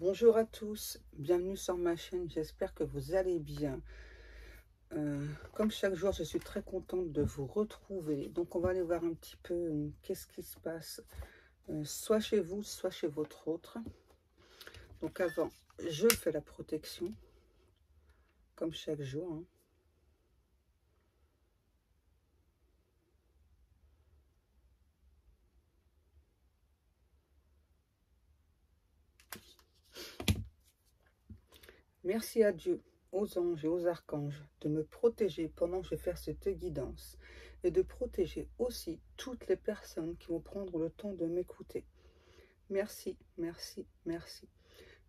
Bonjour à tous, bienvenue sur ma chaîne, j'espère que vous allez bien. Comme chaque jour, je suis très contente de vous retrouver. Donc on va aller voir un petit peu qu'est-ce qui se passe, soit chez vous, soit chez votre autre. Donc avant, je fais la protection, comme chaque jour. Hein. Merci à Dieu, aux anges et aux archanges de me protéger pendant que je fais cette guidance et de protéger aussi toutes les personnes qui vont prendre le temps de m'écouter. Merci, merci, merci.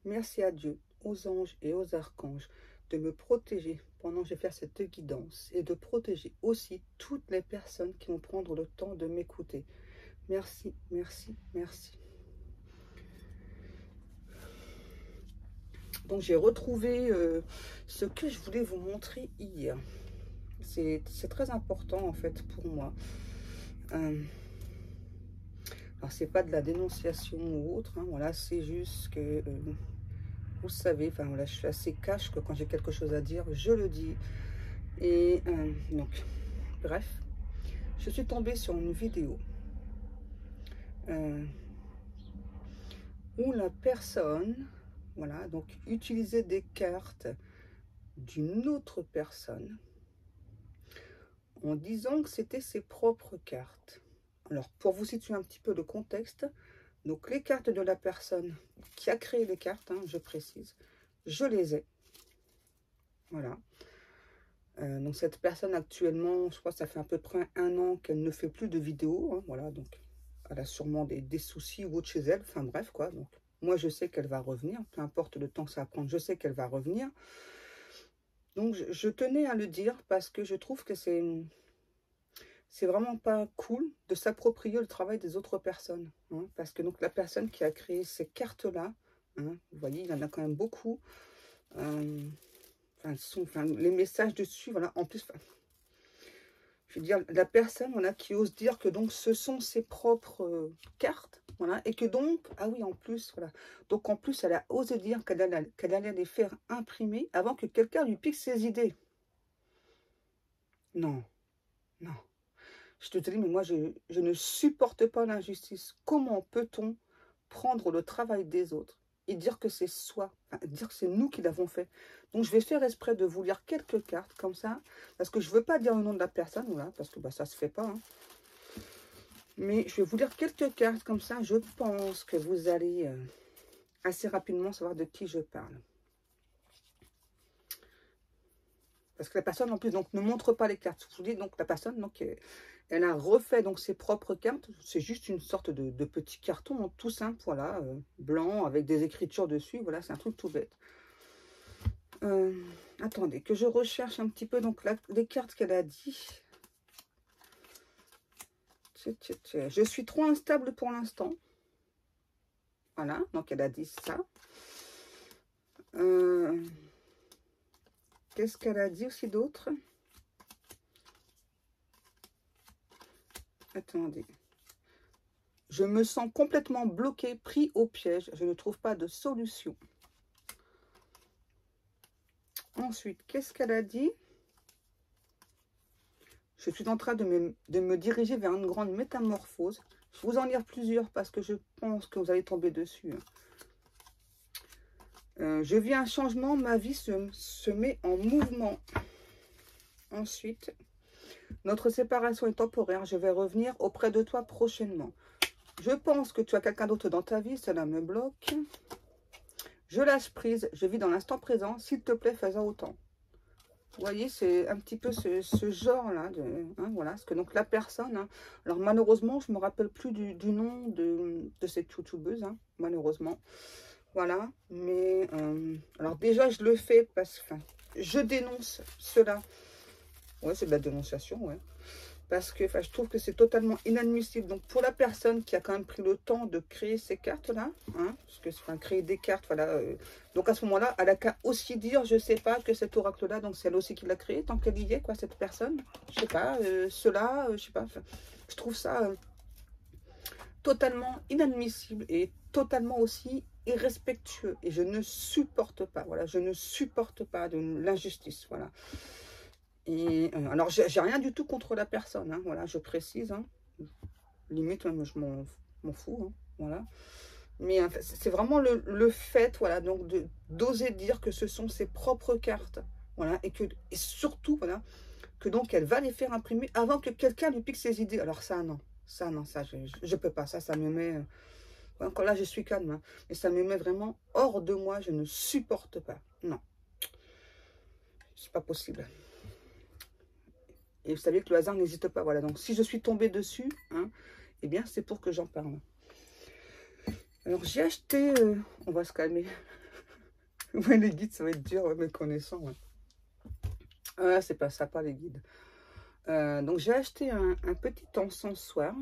Merci à Dieu, aux anges et aux archanges de me protéger pendant que je fais cette guidance et de protéger aussi toutes les personnes qui vont prendre le temps de m'écouter. Merci, merci, merci. Donc j'ai retrouvé ce que je voulais vous montrer hier. C'est très important en fait pour moi. Alors c'est pas de la dénonciation ou autre, hein, voilà, c'est juste que vous savez, enfin voilà, je suis assez cash que quand j'ai quelque chose à dire, je le dis. Et donc, bref, je suis tombée sur une vidéo où la personne, voilà, donc utilisait des cartes d'une autre personne en disant que c'était ses propres cartes. Alors, pour vous situer un petit peu le contexte, donc les cartes de la personne qui a créé les cartes, hein, je précise, je les ai. Voilà. Donc cette personne actuellement, je crois que ça fait à peu près 1 an qu'elle ne fait plus de vidéos. Hein, voilà, donc elle a sûrement des soucis ou autre chez elle. Enfin bref, quoi. Donc moi, je sais qu'elle va revenir. Peu importe le temps que ça va prendre, je sais qu'elle va revenir. Donc je tenais à le dire parce que je trouve que c'est vraiment pas cool de s'approprier le travail des autres personnes. Hein, parce que donc la personne qui a créé ces cartes-là, hein, vous voyez, il y en a quand même beaucoup. Les messages dessus, voilà, en plus, je veux dire, la personne, voilà, qui ose dire que donc ce sont ses propres cartes, voilà, et que donc, ah oui, en plus, voilà, donc en plus, elle a osé dire qu'elle allait les faire imprimer avant que quelqu'un lui pique ses idées. Non, non. Je te dis, mais moi, je ne supporte pas l'injustice. Comment peut-on prendre le travail des autres et dire que c'est soi, enfin, dire que c'est nous qui l'avons fait? Donc, je vais faire exprès de vous lire quelques cartes comme ça, parce que je ne veux pas dire le nom de la personne, voilà, parce que bah, ça ne se fait pas. Hein. Mais je vais vous lire quelques cartes comme ça, je pense que vous allez assez rapidement savoir de qui je parle. Parce que la personne, en plus, donc, ne montre pas les cartes. Je vous dis, donc, la personne, donc, elle a refait donc ses propres cartes. C'est juste une sorte de petit carton, hein, tout simple, voilà, blanc, avec des écritures dessus. Voilà, c'est un truc tout bête. Attendez, que je recherche un petit peu donc les cartes qu'elle a dit. Je suis trop instable pour l'instant. Voilà, donc elle a dit ça. Qu'est-ce qu'elle a dit aussi d'autre? Attendez. Je me sens complètement bloquée, pris au piège. Je ne trouve pas de solution. Ensuite, qu'est-ce qu'elle a dit? Je suis en train de me diriger vers une grande métamorphose. Je vais vous en lire plusieurs parce que je pense que vous allez tomber dessus. Je vis un changement, ma vie se met en mouvement. Ensuite, notre séparation est temporaire. Je vais revenir auprès de toi prochainement. Je pense que tu as quelqu'un d'autre dans ta vie, cela me bloque. Je lâche prise, je vis dans l'instant présent. S'il te plaît, fais-en autant. Vous voyez, c'est un petit peu ce genre-là. Hein, voilà, parce que donc la personne, hein, alors malheureusement, je ne me rappelle plus du nom de cette youtubeuse, hein, malheureusement. Voilà, mais alors déjà, je le fais parce que je dénonce cela. Ouais, c'est de la dénonciation, ouais. Parce que je trouve que c'est totalement inadmissible. Donc, pour la personne qui a quand même pris le temps de créer ces cartes-là, hein, parce que créer des cartes, voilà. Donc, à ce moment-là, elle a qu'à aussi dire, je sais pas, que cet oracle-là, donc c'est elle aussi qui l'a créé, tant qu'elle y est, quoi, cette personne. Je sais pas, cela, je sais pas. Je trouve ça totalement inadmissible et totalement aussi irrespectueux et je ne supporte pas, voilà, je ne supporte pas de l'injustice, voilà. Et alors, j'ai rien du tout contre la personne, hein, voilà, je précise, hein. Limite, même, je m'en fous, hein, voilà. Mais c'est vraiment le fait, voilà, donc d'oser dire que ce sont ses propres cartes, voilà, et surtout, voilà, que donc elle va les faire imprimer avant que quelqu'un lui pique ses idées. Alors ça, non, ça, je peux pas, ça me met, encore là, je suis calme, hein, mais ça me met vraiment hors de moi, je ne supporte pas, non, c'est pas possible. Et vous savez que le hasard n'hésite pas, voilà, donc si je suis tombée dessus, hein, eh bien, c'est pour que j'en parle. Alors, j'ai acheté... on va se calmer. Ouais, les guides, ça va être dur, ouais, me connaissant. Ouais. Ah, c'est pas sympa, les guides. Donc, j'ai acheté un petit encensoir.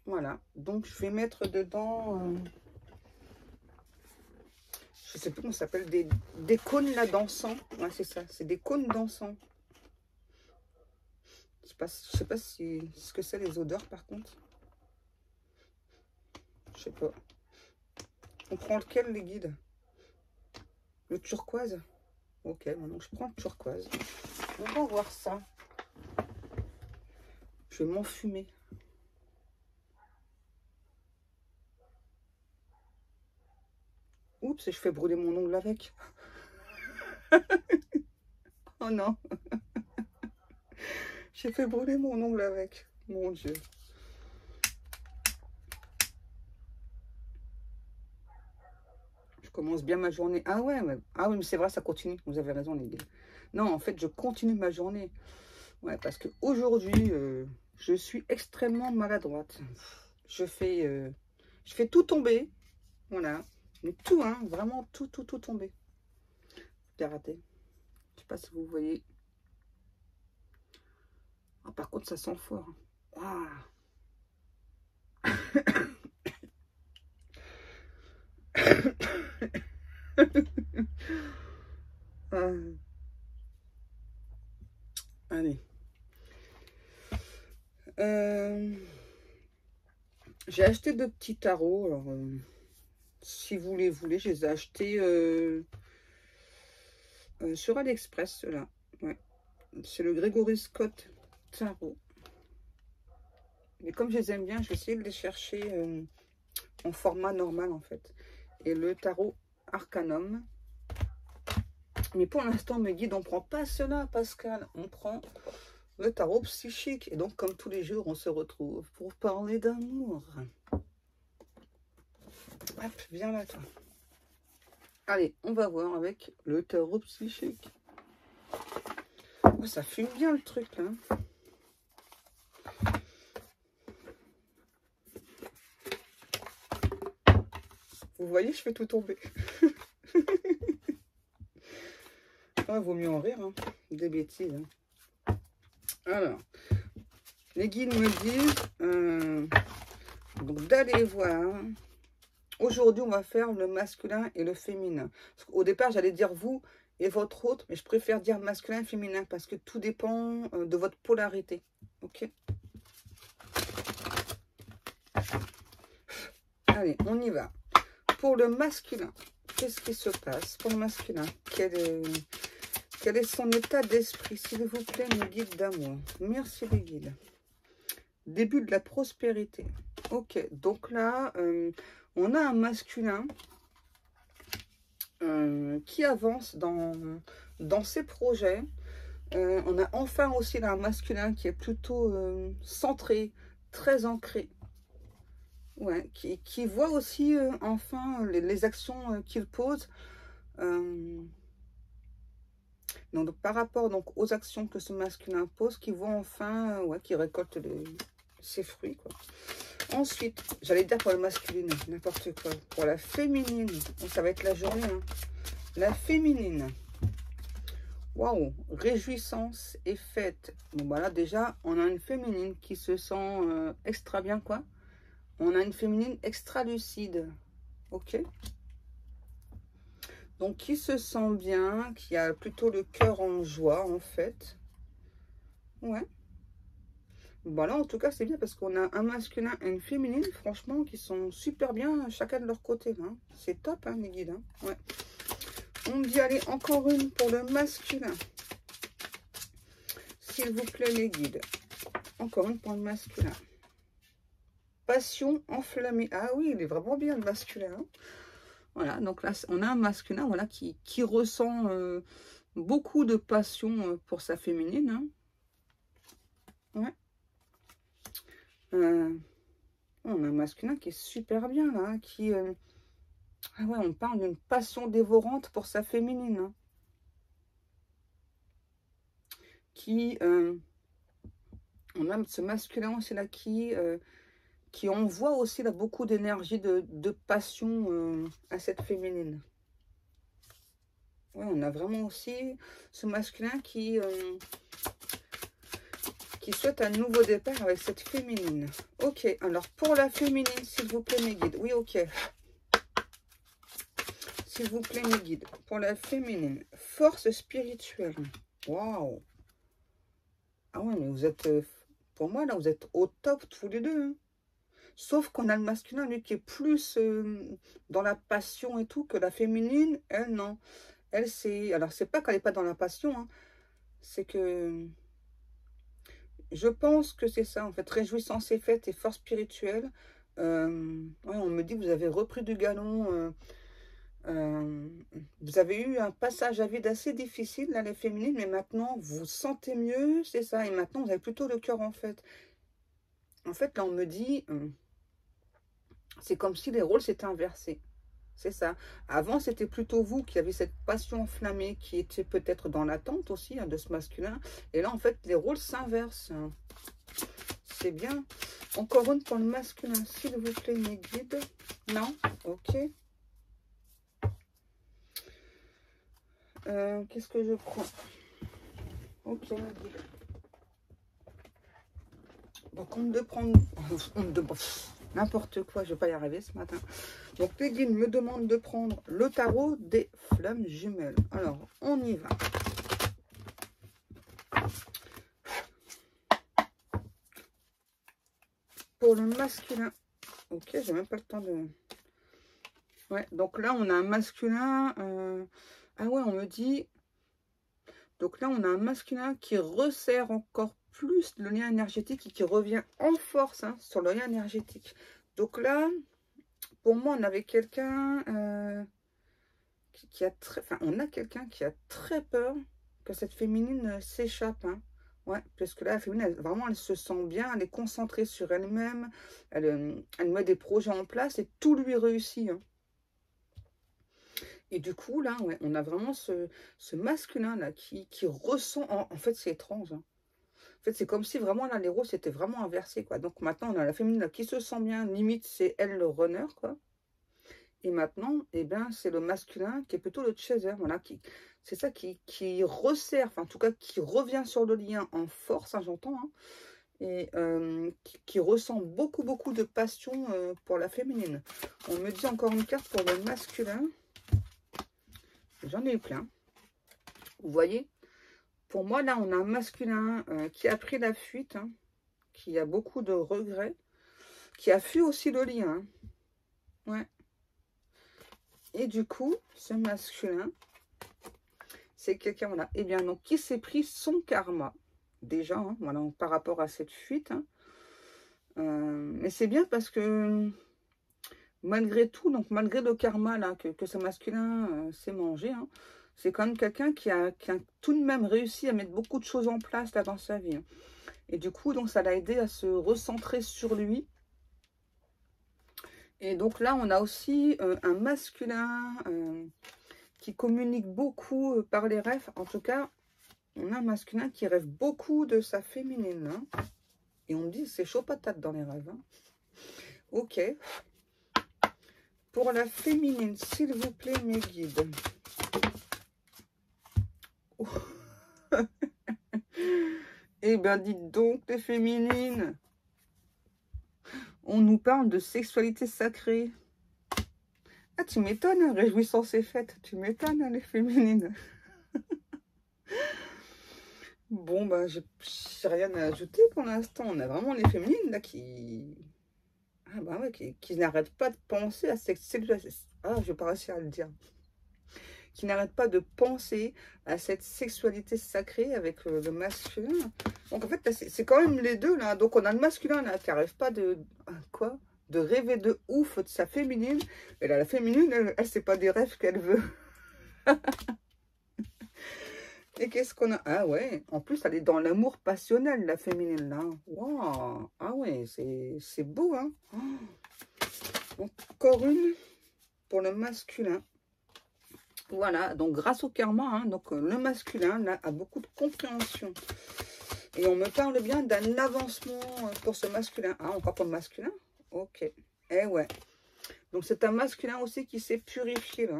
Voilà. Donc, je vais mettre dedans... je sais plus comment ça s'appelle. Des cônes, là, d'encens. Ouais, c'est ça. C'est des cônes d'encens. Je sais pas si ce que c'est, les odeurs, par contre. Je sais pas. On prend lequel, les guides? Le turquoise? Ok, maintenant je prends le turquoise. On va voir ça. Je vais m'enfumer. Oups, je fais brûler mon ongle avec. Oh non. J'ai fait brûler mon ongle avec. Mon Dieu. Je commence bien ma journée. Ah ouais, ah oui, mais c'est vrai, ça continue. Vous avez raison, les gars. Non, en fait, je continue ma journée. Ouais, parce qu'aujourd'hui, je suis extrêmement maladroite. Je fais tout tomber. Voilà. Mais tout, hein, vraiment tout tomber. J'ai raté. Je sais pas si vous voyez. Ah, par contre, ça sent fort. Waouh. Allez. J'ai acheté deux petits tarots. Alors, si vous les voulez, je les ai achetés sur AliExpress, ceux-là. Ouais. C'est le Gregory Scott Tarot. Mais comme je les aime bien, je vais essayer de les chercher en format normal, en fait. Et le tarot Arcanum. Mais pour l'instant, mes guides, on ne prend pas cela, Pascal. On prend le tarot psychique. Et donc, comme tous les jours, on se retrouve pour parler d'amour. Hop, viens là, toi. Allez, on va voir avec le tarot psychique. Oh, ça fume bien le truc, là. Vous voyez, je fais tout tomber. Il vaut mieux en rire, hein. Des bêtises. Hein. Alors, les guides me disent donc d'aller voir. Aujourd'hui, on va faire le masculin et le féminin. Au départ, j'allais dire vous et votre autre, mais je préfère dire masculin et féminin parce que tout dépend de votre polarité. Ok. Allez, on y va. Pour le masculin, qu'est-ce qui se passe pour le masculin? Quel est son état d'esprit, s'il vous plaît, mes guides d'amour? Merci les guides. Début de la prospérité. Ok, donc là, on a un masculin qui avance dans ses projets. On a enfin aussi là un masculin qui est plutôt centré, très ancré. Ouais, qui voit aussi enfin les actions qu'il pose. Donc, par rapport donc, aux actions que ce masculin pose, qui voit enfin, ouais, qui récolte ses fruits, quoi. Ensuite, j'allais dire pour le masculin, n'importe quoi. Pour la féminine, donc ça va être la journée. Hein. La féminine. Waouh, réjouissance et fête. Bon, voilà, déjà, on a une féminine qui se sent extra bien, quoi. On a une féminine extra lucide. Ok. Donc, qui se sent bien, qui a plutôt le cœur en joie, en fait. Ouais. Voilà, en tout cas, c'est bien parce qu'on a un masculin et une féminine, franchement, qui sont super bien, chacun de leur côté. Hein. C'est top, hein, les guides. Hein. Ouais. On me dit, allez, encore une pour le masculin. S'il vous plaît, les guides. Encore une pour le masculin. Passion enflammée. Ah oui, il est vraiment bien, le masculin. Hein. Voilà, donc là, on a un masculin voilà, qui ressent beaucoup de passion pour sa féminine. Hein. Ouais. On a un masculin qui est super bien, là. Hein, qui, ah ouais, on parle d'une passion dévorante pour sa féminine. Hein. Qui... on a ce masculin aussi, là, qui envoie aussi là, beaucoup d'énergie, de passion à cette féminine. Ouais, on a vraiment aussi ce masculin qui souhaite un nouveau départ avec cette féminine. Ok, alors pour la féminine, s'il vous plaît, mes guides. Oui, ok. S'il vous plaît, mes guides. Pour la féminine, force spirituelle. Waouh. Ah ouais, mais vous êtes... pour moi, là, vous êtes au top tous les deux. Hein. Sauf qu'on a le masculin, lui, qui est plus dans la passion et tout, que la féminine, elle, non. Elle, c'est... Alors, c'est pas qu'elle n'est pas dans la passion, hein. C'est que... Je pense que c'est ça, en fait. Réjouissance et fête et force spirituelle. Ouais, on me dit que vous avez repris du galon. Vous avez eu un passage à vide assez difficile, là, les féminines, mais maintenant, vous vous sentez mieux, c'est ça. Et maintenant, vous avez plutôt le cœur, en fait. En fait, là, on me dit... c'est comme si les rôles s'étaient inversés. C'est ça. Avant, c'était plutôt vous qui avez cette passion enflammée qui était peut-être dans l'attente aussi hein, de ce masculin. Et là, en fait, les rôles s'inversent. C'est bien. Encore une pour le masculin, s'il vous plaît, mes guides. Non? Ok. Qu'est-ce que je prends? Ok, mes guides. Donc, on me demande... n'importe quoi, je ne vais pas y arriver ce matin. Donc, les guides me demandent de prendre le tarot des flammes jumelles. Alors, on y va. Pour le masculin. Ok, j'ai même pas le temps de... Ouais, donc là, on a un masculin... Ah ouais, on me dit... Donc là, on a un masculin qui resserre encore plus le lien énergétique et qui revient en force hein, sur le lien énergétique. Donc là... Pour moi, on avait quelqu'un qui a très... Enfin, on a quelqu'un qui a très peur que cette féminine s'échappe. Hein. Ouais, parce que là, la féminine, vraiment, elle se sent bien, elle est concentrée sur elle-même, elle met des projets en place et tout lui réussit. Hein. Et du coup, là, ouais, on a vraiment ce masculin-là qui ressent... En fait, c'est étrange. Hein. En fait, c'est comme si vraiment, là, les rôles s'étaient vraiment inversés, quoi. Donc maintenant, on a la féminine là, qui se sent bien, limite, c'est elle le runner, quoi. Et maintenant, eh ben, c'est le masculin qui est plutôt le chaser. Voilà, c'est ça qui resserre, enfin, en tout cas, qui revient sur le lien en force, hein, j'entends, hein, et qui ressent beaucoup, beaucoup de passion pour la féminine. On me dit encore une carte pour le masculin. J'en ai eu plein. Vous voyez? Pour moi, là, on a un masculin qui a pris la fuite, hein, qui a beaucoup de regrets, qui a fui aussi le lien. Hein. Ouais. Et du coup, ce masculin, c'est quelqu'un, voilà, et bien donc, qui s'est pris son karma, déjà, hein, voilà, par rapport à cette fuite. Hein. Mais c'est bien parce que, malgré tout, donc malgré le karma là, que ce masculin s'est mangé, hein, c'est quand même quelqu'un qui a tout de même réussi à mettre beaucoup de choses en place là dans sa vie. Hein. Et du coup, donc, ça l'a aidé à se recentrer sur lui. Et donc là, on a aussi un masculin qui communique beaucoup par les rêves. En tout cas, on a un masculin qui rêve beaucoup de sa féminine. Hein. Et on me dit, c'est chaud patate dans les rêves. Hein. Ok. Pour la féminine, s'il vous plaît, mes guides. Oh. Eh bien, dites donc, les féminines. On nous parle de sexualité sacrée. Ah, tu m'étonnes, hein, réjouissance et fête. Tu m'étonnes, hein, les féminines. Bon, bah, j'ai rien à ajouter pour l'instant. On a vraiment les féminines là qui... Ah bah ouais, qui n'arrêtent pas de penser à cette sexualité. Ah, je vais pas réussir à le dire. Qui n'arrêtent pas de penser à cette sexualité sacrée avec le masculin. Donc en fait, c'est quand même les deux là. Donc on a le masculin là qui n'arrive pas de... Quoi? De rêver de ouf de sa féminine. Et là, la féminine, elle c'est pas des rêves qu'elle veut. Et qu'est-ce qu'on a? Ah ouais, en plus, elle est dans l'amour passionnel, la féminine, là. Waouh! Ah ouais, c'est beau, hein? Oh. Encore une pour le masculin. Voilà, donc grâce au karma, hein, donc le masculin, là, a beaucoup de compréhension. Et on me parle bien d'un avancement pour ce masculin. Ah, encore pour le masculin? Ok. Eh ouais. Donc c'est un masculin aussi qui s'est purifié, là.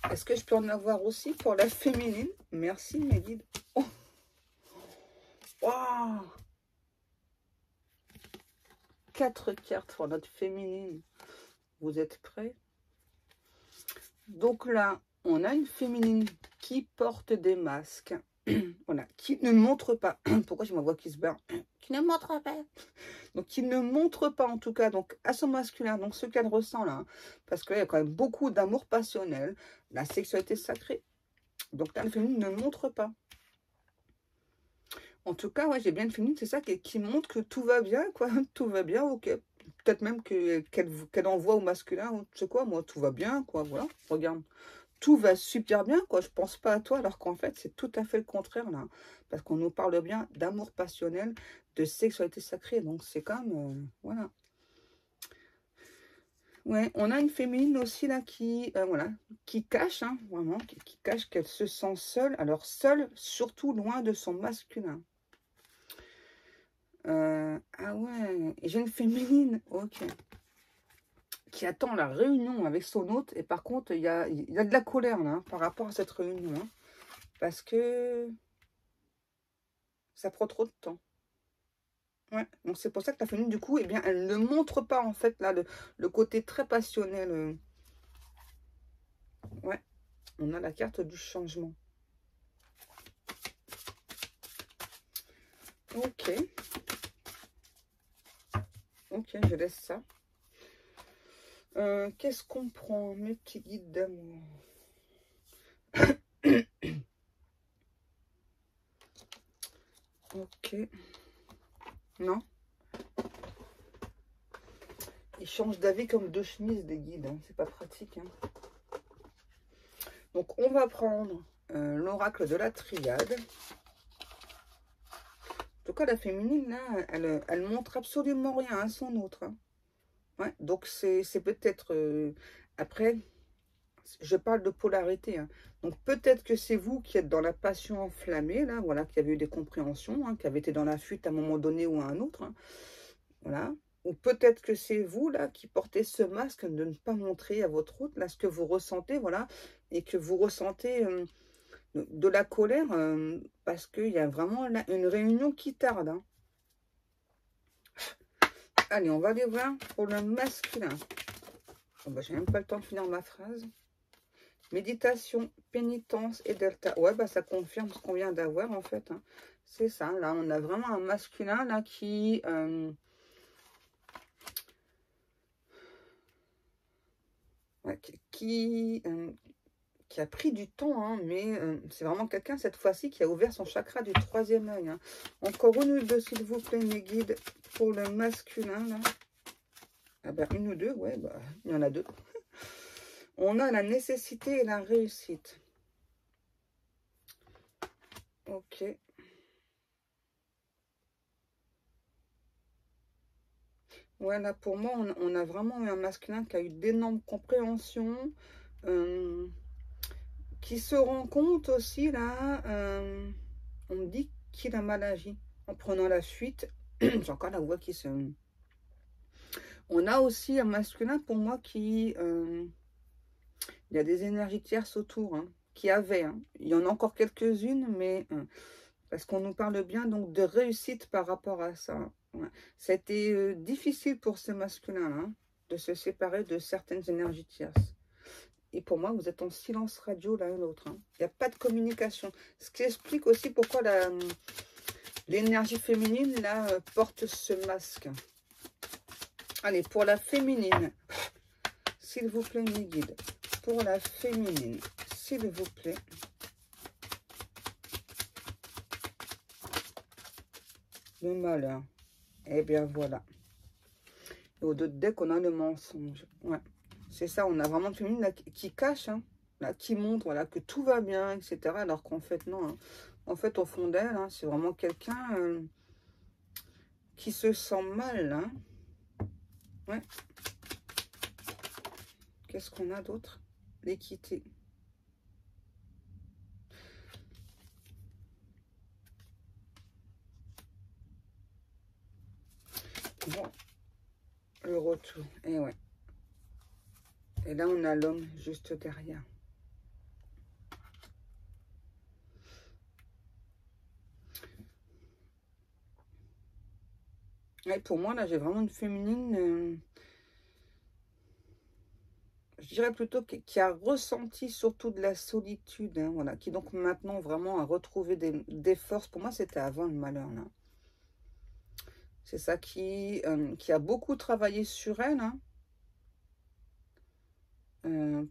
Est-ce que je peux en avoir aussi pour la féminine? Merci, mes guides. Oh. Wow. 4 cartes pour notre féminine. Vous êtes prêts? Donc là, on a une féminine qui porte des masques. Voilà, qui ne montre pas. Pourquoi j'ai ma voix qui se barre? Qui ne montre pas. Donc, qui ne montre pas, en tout cas, donc à son masculin, donc ce qu'elle ressent là. Hein, parce qu'il y a quand même beaucoup d'amour passionnel, la sexualité sacrée. Donc là, la féminine ne montre pas. En tout cas, ouais, j'ai bien une féminine, c'est ça qui montre que tout va bien, quoi. Tout va bien, ok. Peut-être même qu'elle envoie au masculin, tu sais quoi, moi, tout va bien, quoi. Voilà, regarde. Tout va super bien, quoi. Je pense pas à toi, alors qu'en fait, c'est tout à fait le contraire, là. Parce qu'on nous parle bien d'amour passionnel, de sexualité sacrée. Donc, c'est quand même... voilà. Ouais, on a une féminine aussi, là, voilà, qui cache, hein, vraiment, qui cache qu'elle se sent seule. Alors, seule, surtout loin de son masculin. Ah ouais, j'ai une féminine, ok. Qui attend la réunion avec son hôte. Et par contre, il y a de la colère, là, hein, par rapport à cette réunion. Hein, parce que ça prend trop de temps. Ouais, donc c'est pour ça que la féminine, du coup, eh bien, elle ne montre pas, en fait, là, le côté très passionnel. Ouais, on a la carte du changement. Ok. Ok, je laisse ça. Qu'est-ce qu'on prend? Mes petits guides d'amour. Ok. Non. Ils changent d'avis comme deux chemises des guides. Hein. C'est pas pratique. Hein. Donc, on va prendre l'oracle de la triade. En tout cas, la féminine, là, elle montre absolument rien à son autre. Hein. Ouais, donc, c'est peut-être... après, je parle de polarité. Hein. Donc, peut-être que c'est vous qui êtes dans la passion enflammée, là, voilà, qui avez eu des compréhensions, hein, qui avez été dans la fuite à un moment donné ou à un autre. Hein. Voilà. Ou peut-être que c'est vous, là, qui portez ce masque de ne pas montrer à votre hôte, là, ce que vous ressentez, voilà, et que vous ressentez de la colère, parce qu'il y a vraiment là, une réunion qui tarde. Hein. Allez, on va aller voir pour le masculin. Oh, bah, j'ai même pas le temps de finir ma phrase. Méditation, pénitence et delta. Ouais, bah, ça confirme ce qu'on vient d'avoir, en fait. Hein. C'est ça, là, on a vraiment un masculin, là, qui... qui a pris du temps, hein, mais c'est vraiment quelqu'un, cette fois-ci, qui a ouvert son chakra du 3e œil. Hein. Encore une ou deux, s'il vous plaît, mes guides, pour le masculin, là. Ah ben, une ou deux, ouais, bah, il y en a deux. On a la nécessité et la réussite. Ok. Ouais, là, pour moi, on a vraiment eu un masculin qui a eu d'énormes compréhensions, qui se rend compte aussi, là, on me dit qu'il a mal agi en prenant la fuite. J'ai encore la voix qui se... On a aussi un masculin, pour moi, qui... il y a des énergies tierces autour, hein, qui avaient. Hein. Il y en a encore quelques-unes, mais... parce qu'on nous parle bien, donc, de réussite par rapport à ça. Ouais. C'était difficile pour ce masculin-là, hein, de se séparer de certaines énergies tierces. Et pour moi, vous êtes en silence radio l'un et l'autre. Hein. Il n'y a pas de communication. Ce qui explique aussi pourquoi l'énergie féminine, là, porte ce masque. Allez, pour la féminine, s'il vous plaît, mes guides. Pour la féminine, s'il vous plaît. Le malheur. Eh bien, voilà. Et au deux deck, on a le mensonge. Ouais. C'est ça, on a vraiment une féminine là, qui cache, hein, là, qui montre voilà, que tout va bien, etc. Alors qu'en fait, non. Hein. En fait, au fond d'elle, hein, c'est vraiment quelqu'un qui se sent mal. Hein. Ouais. Qu'est-ce qu'on a d'autre? L'équité. Bon. Le retour. Et ouais. Et là, on a l'homme juste derrière. Et pour moi, là, j'ai vraiment une féminine, je dirais plutôt qui a ressenti surtout de la solitude, hein, voilà, qui donc maintenant vraiment a retrouvé des forces. Pour moi, c'était avant le malheur, là. C'est ça qui a beaucoup travaillé sur elle, hein.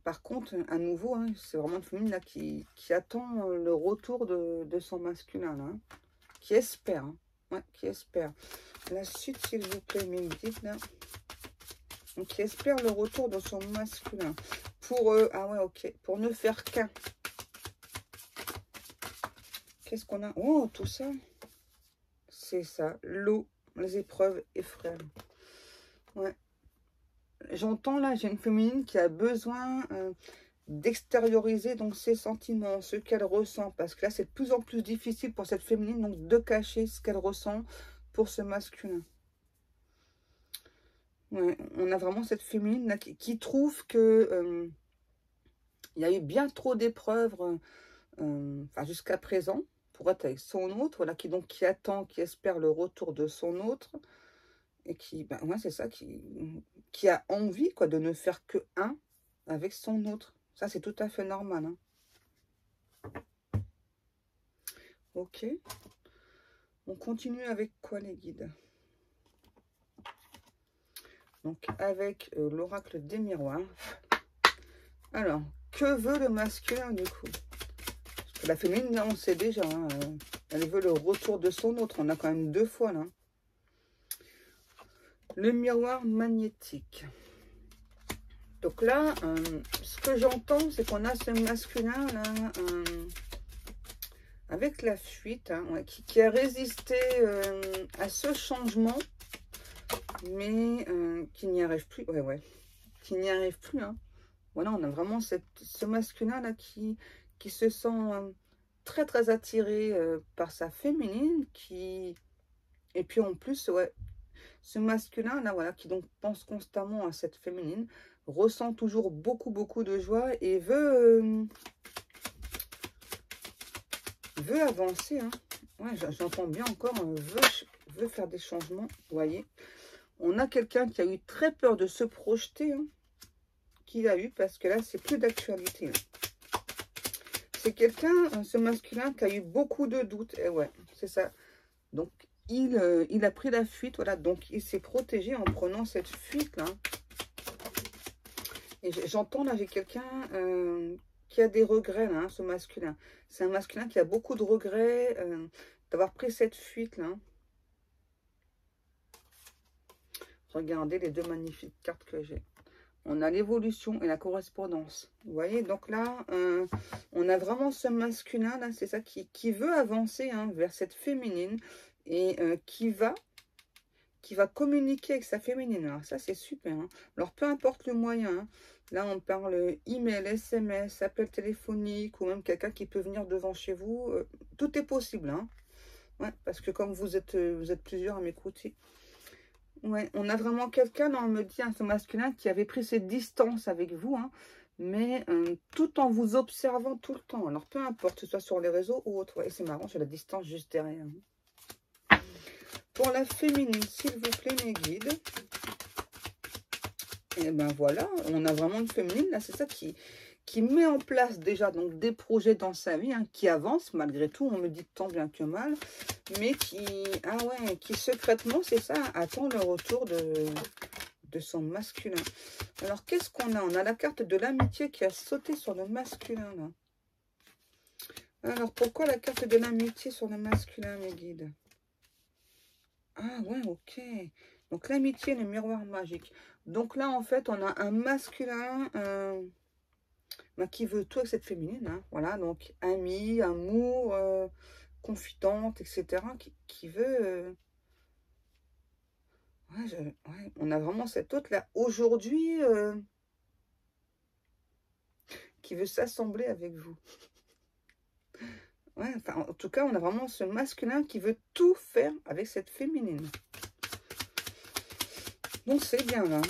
Par contre, à nouveau, hein, c'est vraiment une féminine là, qui attend le retour de son masculin, là, hein, qui espère, hein, ouais, qui espère. La suite, s'il vous plaît, mes guides, là. Donc, qui espère le retour de son masculin. Pour, ah ouais, ok, pour ne faire qu'un. Qu'est-ce qu'on a? Oh, tout ça, c'est ça, l'eau, les épreuves effraient. Ouais. J'entends là, j'ai une féminine qui a besoin d'extérioriser donc ses sentiments, ce qu'elle ressent. Parce que là, c'est de plus en plus difficile pour cette féminine donc de cacher ce qu'elle ressent pour ce masculin. Ouais, on a vraiment cette féminine là, qui trouve que il y a eu bien trop d'épreuves enfin, jusqu'à présent pour être avec son autre, voilà, qui attend, qui espère le retour de son autre. Et qui, ben, ouais, c'est ça, qui a envie quoi, de ne faire que un avec son autre. Ça, c'est tout à fait normal. Hein. Ok. On continue avec quoi, les guides? Donc, avec l'oracle des miroirs. Alors, que veut le masculin, du coup? Parce que la féminine, on sait déjà. Hein, elle veut le retour de son autre. On a quand même 2 fois, là. Le miroir magnétique. Donc là, ce que j'entends, c'est qu'on a ce masculin là, avec la fuite, hein, ouais, qui a résisté à ce changement, mais qui n'y arrive plus. Ouais, ouais, qui n'y arrive plus. Hein. Voilà, on a vraiment ce masculin là qui se sent très très attiré par sa féminine, et puis en plus, ouais. Ce masculin-là, voilà, qui donc pense constamment à cette féminine, ressent toujours beaucoup de joie et veut avancer. Hein. Ouais, j'entends bien encore, veut faire des changements. Vous voyez, on a quelqu'un qui a eu très peur de se projeter, hein, qu'il a eu, parce que là, c'est plus d'actualité. Hein. C'est quelqu'un, ce masculin, qui a eu beaucoup de doutes. Et ouais, c'est ça. Donc, il a pris la fuite, voilà, donc il s'est protégé en prenant cette fuite-là. Et j'entends là, j'ai quelqu'un qui a des regrets, là, hein, ce masculin. C'est un masculin qui a beaucoup de regrets d'avoir pris cette fuite-là. Regardez les 2 magnifiques cartes que j'ai. On a l'évolution et la correspondance. Vous voyez, donc là, on a vraiment ce masculin, là, c'est ça, qui veut avancer hein, vers cette féminine. Et qui va communiquer avec sa féminine. Alors ça, c'est super. Hein. Alors, peu importe le moyen. Hein. Là, on parle email, SMS, appel téléphonique, ou même quelqu'un qui peut venir devant chez vous. Tout est possible. Hein. Ouais, parce que comme vous êtes plusieurs à m'écouter. Ouais, on a vraiment quelqu'un, on me dit, hein, ce masculin, qui avait pris ses distances avec vous. Hein, mais tout en vous observant tout le temps. Alors, peu importe, que ce soit sur les réseaux ou autre. Ouais, c'est marrant, j'ai la distance juste derrière. Hein. Pour la féminine, s'il vous plaît, mes guides. Et ben voilà, on a vraiment une féminine, là, c'est ça qui met en place déjà donc des projets dans sa vie, hein, qui avancent malgré tout, on me dit tant bien que mal, mais ah ouais, qui secrètement, c'est ça, attend le retour de son masculin. Alors, qu'est-ce qu'on a? On a la carte de l'amitié qui a sauté sur le masculin, là. Alors, pourquoi la carte de l'amitié sur le masculin, mes guides? Ah ouais, ok. Donc, l'amitié, le miroir magique. Donc là, en fait, on a un masculin qui veut tout avec cette féminine. Hein, voilà, donc ami, amour, confidente, etc. Qui veut... ouais, on a vraiment cette autre là, aujourd'hui, qui veut s'assembler avec vous. Ouais, enfin, en tout cas, on a vraiment ce masculin qui veut tout faire avec cette féminine. Donc, c'est bien là.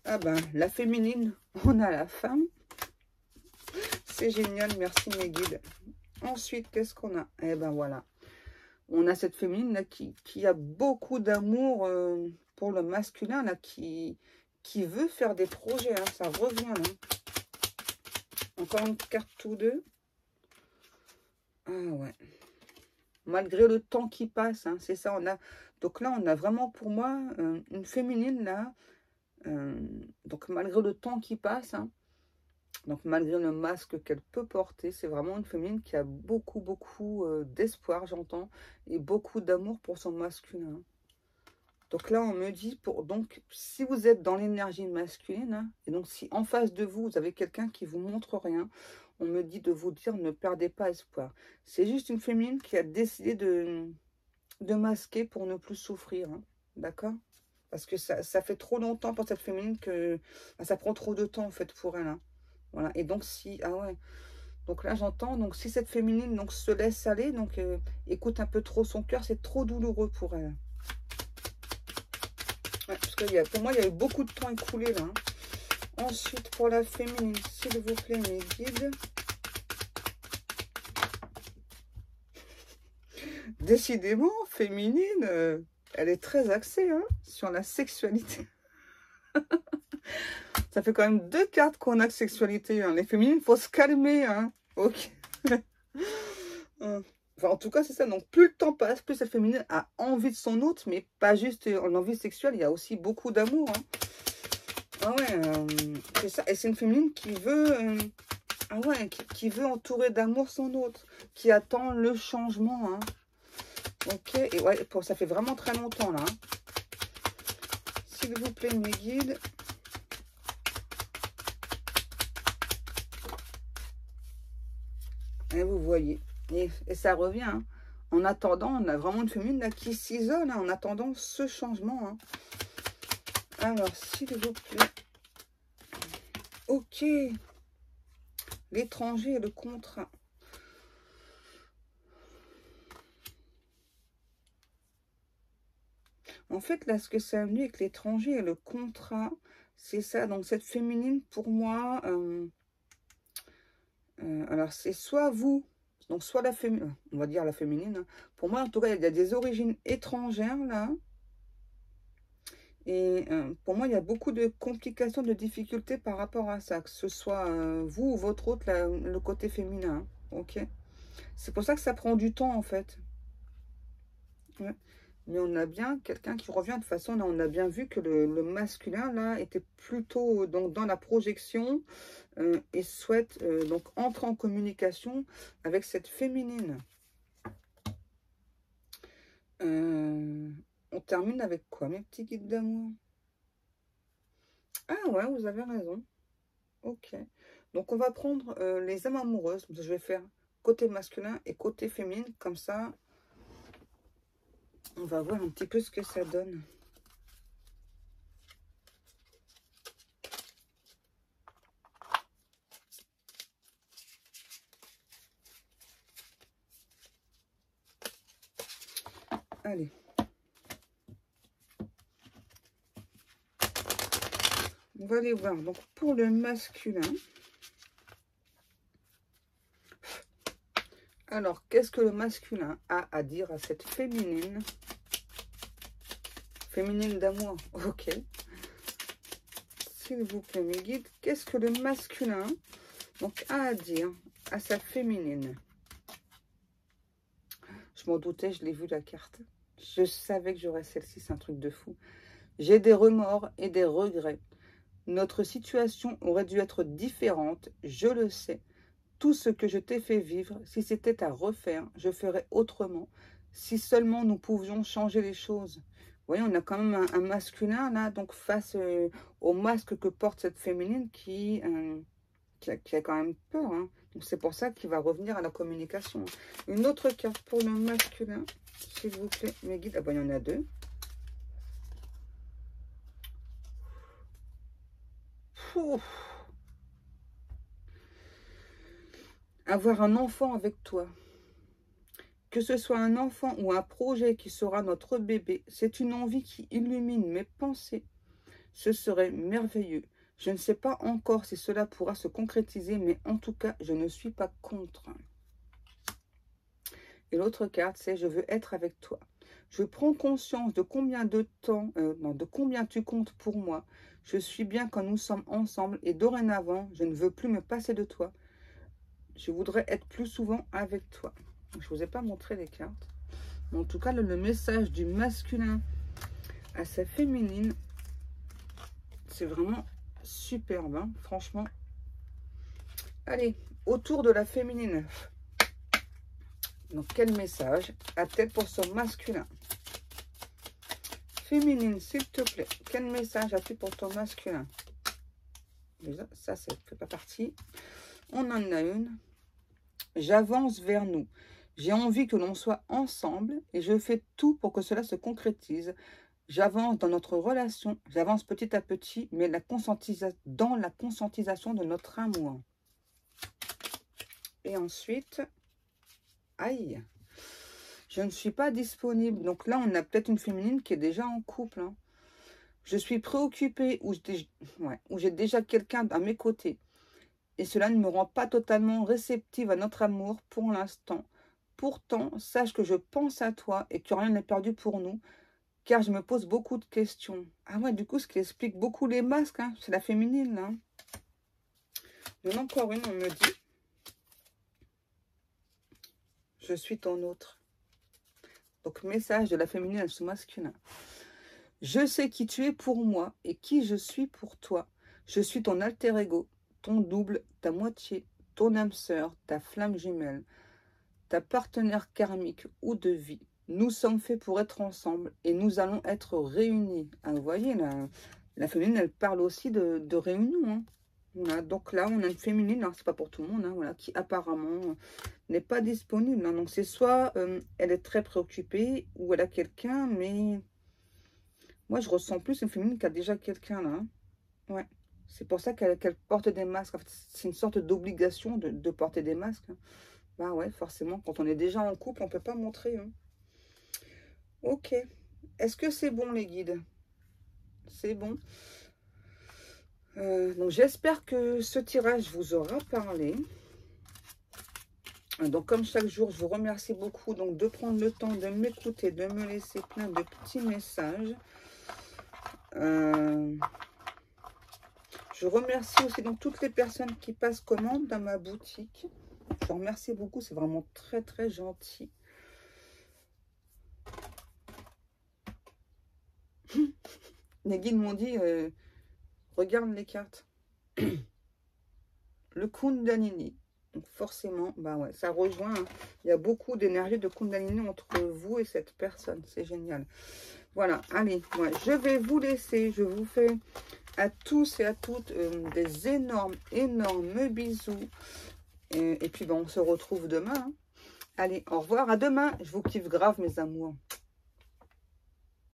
Ah ben, la féminine, on a la femme. C'est génial, merci mes guides. Ensuite, qu'est-ce qu'on a? Eh ben voilà. On a cette féminine là qui a beaucoup d'amour pour le masculin, là, qui veut faire des projets. Hein, ça revient là. Encore une carte tous deux. Ah ouais. Malgré le temps qui passe, hein, c'est ça. Donc là, on a vraiment pour moi une féminine là. Donc malgré le temps qui passe, hein, donc malgré le masque qu'elle peut porter, c'est vraiment une féminine qui a beaucoup d'espoir, j'entends, et beaucoup d'amour pour son masculin. Donc là, on me dit, donc si vous êtes dans l'énergie masculine, hein, et donc si en face de vous, vous avez quelqu'un qui vous montre rien, on me dit de vous dire, ne perdez pas espoir. C'est juste une féminine qui a décidé de masquer pour ne plus souffrir, hein, d'accord? Parce que ça fait trop longtemps pour cette féminine que ça prend trop de temps en fait pour elle. Hein. Voilà. Et donc si, ah ouais. Donc là j'entends, donc si cette féminine donc se laisse aller, donc écoute un peu trop son cœur, c'est trop douloureux pour elle. Ouais, parce que pour moi il y a eu beaucoup de temps écoulé là. Hein. Ensuite pour la féminine, s'il vous plaît mes guides. Décidément, féminine, elle est très axée hein, sur la sexualité. Ça fait quand même 2 cartes qu'on a de sexualité. Hein. Les féminines, il faut se calmer. Hein. Ok. Enfin, en tout cas, c'est ça. Donc, plus le temps passe, plus cette féminine a envie de son autre, mais pas juste l'envie sexuelle. Il y a aussi beaucoup d'amour. Hein. Ah ouais, c'est ça. Et c'est une féminine qui veut... ah ouais, qui veut entourer d'amour son autre. Qui attend le changement. Hein. Ok. Et ouais, ça fait vraiment très longtemps, là. Hein. S'il vous plaît, mes guides... Et vous voyez, et ça revient. Hein. En attendant, on a vraiment une féminine là qui s'isole hein, en attendant ce changement. Hein. Alors, s'il vous plaît. Ok. L'étranger et le contrat. En fait, là, ce que ça a venu avec l'étranger et le contrat, c'est ça. Donc, cette féminine, pour moi... alors, c'est soit vous, donc soit la féminine, on va dire la féminine. Hein. Pour moi, en tout cas, il y a des origines étrangères, là. Et pour moi, il y a beaucoup de complications, de difficultés par rapport à ça. Que ce soit vous ou votre autre, le côté féminin. Hein. Ok. C'est pour ça que ça prend du temps, en fait. Ouais. Mais on a bien quelqu'un qui revient. De toute façon, là, on a bien vu que le masculin, là, était plutôt donc, dans la projection et souhaite donc entrer en communication avec cette féminine. On termine avec quoi, mes petits guides d'amour? Ah ouais, vous avez raison. Ok. Donc, on va prendre les âmes amoureuses. Je vais faire côté masculin et côté féminine. Comme ça, on va voir un petit peu ce que ça donne. Allez. On va aller voir. Donc, pour le masculin. Alors, qu'est-ce que le masculin a à dire à cette féminine? Féminine d'amour, ok. s'il vous plaît, mes guides, qu'est-ce que le masculin donc, a à dire à sa féminine? Je m'en doutais, je l'ai vu la carte. Je savais que j'aurais celle-ci, c'est un truc de fou. J'ai des remords et des regrets. Notre situation aurait dû être différente, je le sais. Tout ce que je t'ai fait vivre, si c'était à refaire, je ferais autrement. Si seulement nous pouvions changer les choses. Vous voyez, on a quand même un masculin là, donc face au masque que porte cette féminine qui a quand même peur. Hein. Donc c'est pour ça qu'il va revenir à la communication. Une autre carte pour le masculin, s'il vous plaît, mes guides. Ah ben, il y en a deux. Ouf. Avoir un enfant avec toi. Que ce soit un enfant ou un projet qui sera notre bébé, c'est une envie qui illumine mes pensées. Ce serait merveilleux. Je ne sais pas encore si cela pourra se concrétiser, mais en tout cas, je ne suis pas contre. Et l'autre carte, c'est « Je veux être avec toi ». Je prends conscience de combien de temps, de combien tu comptes pour moi. Je suis bien quand nous sommes ensemble et dorénavant, je ne veux plus me passer de toi. Je voudrais être plus souvent avec toi. Je ne vous ai pas montré les cartes. Mais en tout cas, le message du masculin à sa féminine, c'est vraiment superbe, hein, franchement. Allez, autour de la féminine. Donc, quel message a-t-elle pour son masculin? Féminine, s'il te plaît. Quel message as-tu pour ton masculin? Déjà, ça ne fait pas partie. On en a une. J'avance vers nous. J'ai envie que l'on soit ensemble et je fais tout pour que cela se concrétise. J'avance dans notre relation. J'avance petit à petit, mais dans la conscientisation de notre amour. Et ensuite, aïe, je ne suis pas disponible. Donc là, on a peut-être une féminine qui est déjà en couple. Hein. Je suis préoccupée ou j'ai déjà quelqu'un à mes côtés. Et cela ne me rend pas totalement réceptive à notre amour pour l'instant. Pourtant, sache que je pense à toi et que rien n'est perdu pour nous, car je me pose beaucoup de questions. Ah ouais, du coup, ce qui explique beaucoup les masques, hein, c'est la féminine, là. Il y en a encore une, on me dit. Je suis ton autre. Donc, message de la féminine à son masculin. Je sais qui tu es pour moi et qui je suis pour toi. Je suis ton alter ego, ton double, ta moitié, ton âme sœur, ta flamme jumelle, ta partenaire karmique ou de vie. Nous sommes faits pour être ensemble et nous allons être réunis. Ah, vous voyez, la féminine, elle parle aussi de réunion. Hein. Voilà, donc là, on a une féminine, c'est pas pour tout le monde, hein, voilà, qui apparemment n'est pas disponible. Hein. Donc c'est soit elle est très préoccupée ou elle a quelqu'un, mais moi je ressens plus une féminine qui a déjà quelqu'un là. Hein. Ouais. C'est pour ça qu'elle porte des masques. En fait, c'est une sorte d'obligation de porter des masques. Hein. Bah ouais, forcément, quand on est déjà en couple, on ne peut pas montrer. Hein. Ok. Est-ce que c'est bon, les guides? C'est bon. Donc, j'espère que ce tirage vous aura parlé. Donc, comme chaque jour, je vous remercie beaucoup donc, de prendre le temps de m'écouter, de me laisser plein de petits messages. Je remercie aussi donc toutes les personnes qui passent commande dans ma boutique. Je vous remercie beaucoup, c'est vraiment très très gentil. Les guides m'ont dit, regarde les cartes. Le Kundalini. Donc forcément, bah ouais, ça rejoint. Hein. Il y a beaucoup d'énergie de Kundalini entre vous et cette personne. C'est génial. Voilà, allez, ouais, je vais vous laisser. Je vous fais à tous et à toutes des énormes bisous. Et puis, ben, on se retrouve demain. Hein. Allez, au revoir. À demain. Je vous kiffe grave, mes amours.